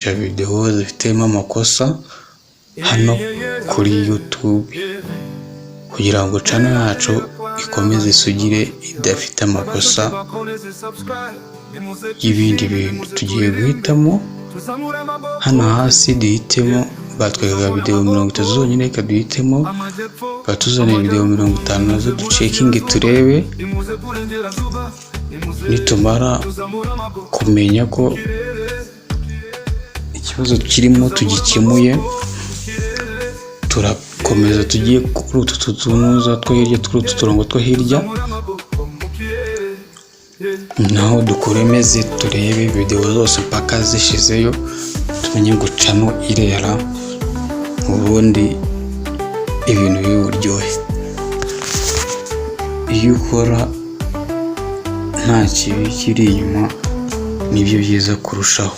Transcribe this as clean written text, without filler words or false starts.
ya video zifitemo amakosa hano kuri YouTube kugira ngo channel yacu ikomeze isugire idafite amakosa y'ibindi bintu. Tugiye guhitamo hano hasi duhitemo batwereka video 30 zonyine, reka duhitemo batuzanira video 50 nazo ducekinge turebe. Nitumara kumenya ko ikibazo kirimo tugikemuye, turakomeza tugiye kuri utu tunuza two hirya, kuri utu turongo two hirya, naho dukuremeze turebe video zose mpaka zishizeyo, tumenye ngo channel irera, ubundi ibintu biburyohe. Iyo ukora nta kibi kiri inyuma nibyo byiza kurushaho.